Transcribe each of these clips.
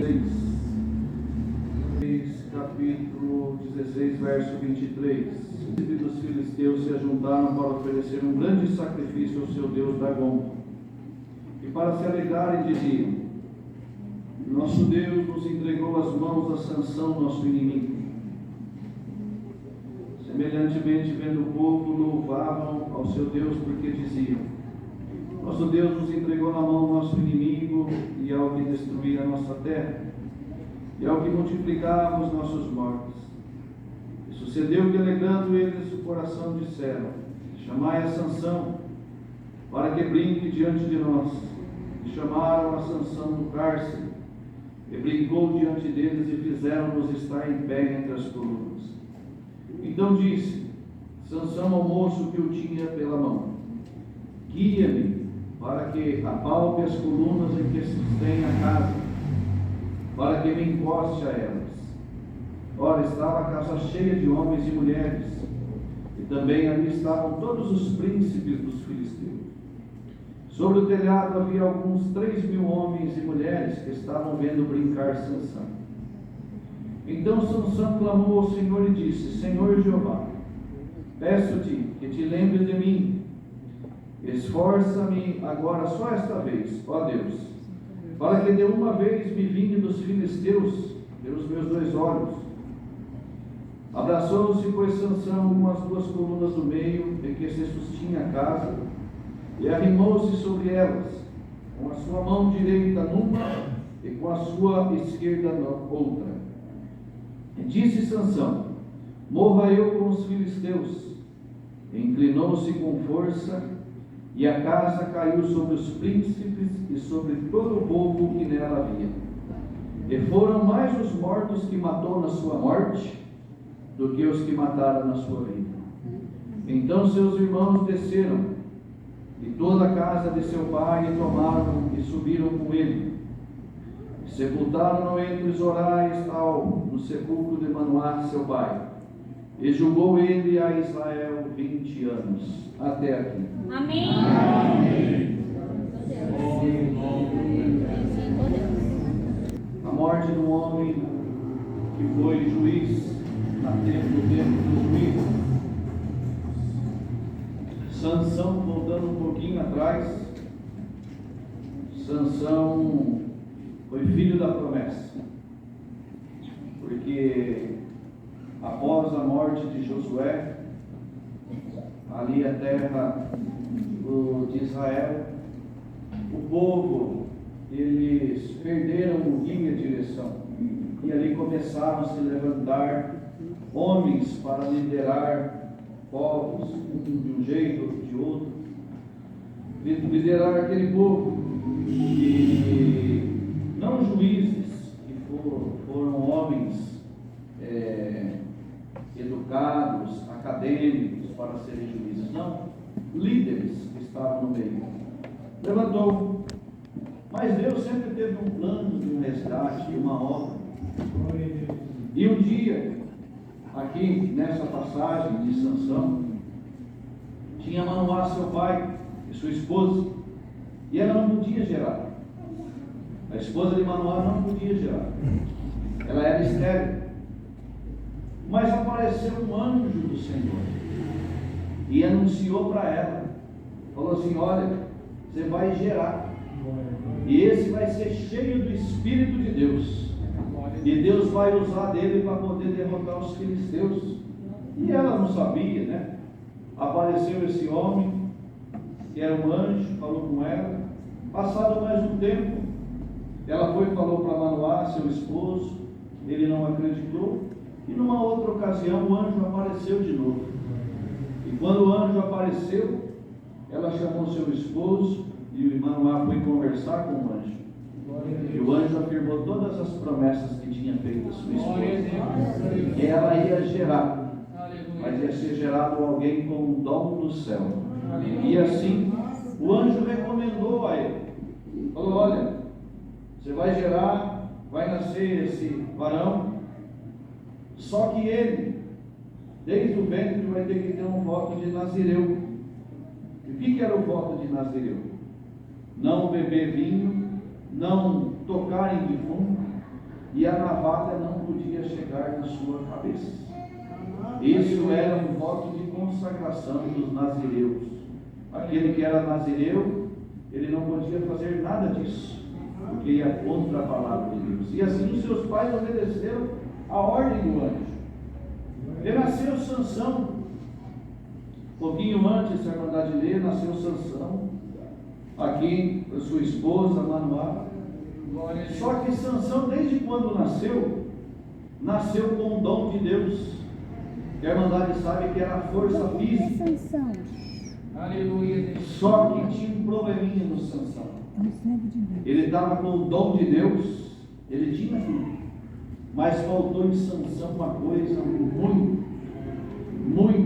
16. Capítulo 16, verso 23. Os dos filisteus se ajuntaram para oferecer um grande sacrifício ao seu Deus Dagom. E para se alegrarem diziam: nosso Deus nos entregou às mãos a Sansão, nosso inimigo. Semelhantemente, vendo o povo, louvavam ao seu Deus, porque diziam: nosso Deus nos entregou na mão do nosso inimigo, e ao que destruir a nossa terra, e ao que multiplicava os nossos mortos. E sucedeu que, alegrando eles o coração, disseram: chamai a Sansão, para que brinque diante de nós. E chamaram a Sansão no cárcere, e brincou diante deles, e fizeram-nos estar em pé entre as colunas. Então disse Sansão ao moço que o tinha pela mão: guia-me, para que apalpe as colunas em que se sustém a casa, para que me encoste a elas. Ora, estava a casa cheia de homens e mulheres, e também ali estavam todos os príncipes dos filisteus. Sobre o telhado havia alguns 3.000 homens e mulheres que estavam vendo brincar Sansão. Então Sansão clamou ao Senhor e disse: Senhor Jeová, peço-te que te lembres de mim. Esforça-me agora só esta vez, ó Deus, para que de uma vez me vingue dos filisteus pelos meus 2 olhos. Abraçou-se, pois, Sansão com as 2 colunas do meio em que se sustinha a casa, e arrimou-se sobre elas, com a sua mão direita numa e com a sua esquerda na outra. E disse Sansão: morra eu com os filisteus. E inclinou-se com força, e a casa caiu sobre os príncipes e sobre todo o povo que nela havia. E foram mais os mortos que matou na sua morte, do que os que mataram na sua vida. Então seus irmãos desceram, e toda a casa de seu pai, e tomaram e subiram com ele. E sepultaram-no entre Zorá e Estaol, no sepulcro de Manoá, seu pai. E julgou ele a Israel 20 anos. Até aqui. Amém. Amém. A morte de um homem que foi juiz no tempo dos juízes. Sansão, voltando um pouquinho atrás, Sansão foi filho da promessa, porque após a morte de Josué, ali a terra de Israel, o povo, eles perderam o guia e a direção, e ali começaram a se levantar homens para liderar povos, de um jeito, outro de outro, liderar aquele povo, e não juízes, que foram homens educados, acadêmicos para serem juízes, não, líderes que estavam no meio. Levantou, mas Deus sempre teve um plano de um resgate, de uma obra. E um dia, aqui nessa passagem de Sansão, tinha Manoá, seu pai, e sua esposa, e ela não podia gerar. A esposa de Manoá não podia gerar, ela era estéril. Mas apareceu um anjo do Senhor e anunciou para ela, falou assim: olha, você vai gerar, e esse vai ser cheio do Espírito de Deus, e Deus vai usar dele para poder derrotar os filisteus. E ela não sabia, né? Apareceu esse homem, que era um anjo, falou com ela. Passado mais um tempo, ela foi e falou para Manoá, seu esposo. Ele não acreditou, e numa outra ocasião o anjo apareceu de novo. E quando o anjo apareceu, ela chamou seu esposo, e Manoá foi conversar com o anjo. E o anjo afirmou todas as promessas que tinha feito a sua esposa, que ela ia gerar, mas ia ser gerado alguém com o dom do céu. E assim o anjo recomendou a ele, falou: olha, você vai gerar, vai nascer esse varão, só que ele, desde o ventre, vai ter que ter um voto de Nazireu. E o que era o voto de Nazireu? Não beber vinho, não tocar em defunto, e a navalha não podia chegar na sua cabeça. Isso era um voto de consagração dos nazireus. Aquele que era nazireu, ele não podia fazer nada disso, porque ia contra a palavra de Deus. E assim os seus pais obedeceram a ordem do anjo. E nasceu Sansão. Um pouquinho antes, se a irmandade ler, nasceu Sansão. Aqui, a sua esposa, Manoá. Só que Sansão, desde quando nasceu com o dom de Deus. E a irmandade sabe que era a força física. Aleluia. Só que tinha um probleminha no Sansão. Ele estava com o dom de Deus, ele tinha tudo. Mas faltou em Sansão uma coisa muito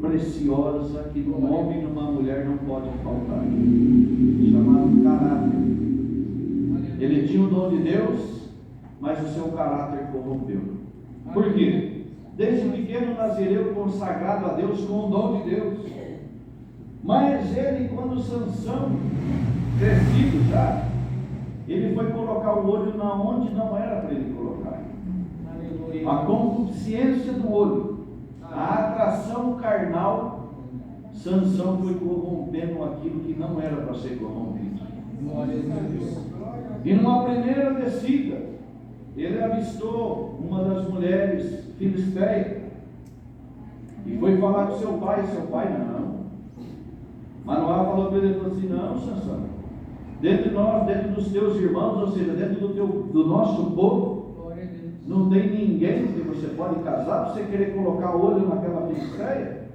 preciosa que num homem e numa mulher não pode faltar, chamado caráter. Ele tinha o dom de Deus, mas o seu caráter corrompeu. Por quê? Desde pequeno nazireu consagrado a Deus com o dom de Deus. Mas ele, quando Sansão, crescido já, ele foi colocar o olho na onde não era para ele colocar. A concupiscência do olho, a atração carnal, Sansão foi corrompendo aquilo que não era para ser corrompido. E numa primeira descida, ele avistou uma das mulheres filisteias e foi falar com seu pai não. Manoá falou para ele, falou assim, não, Sansão, dentro de nós, dentro dos teus irmãos, ou seja, dentro do nosso povo, não tem ninguém que você pode casar para você querer colocar olho naquela filisteia.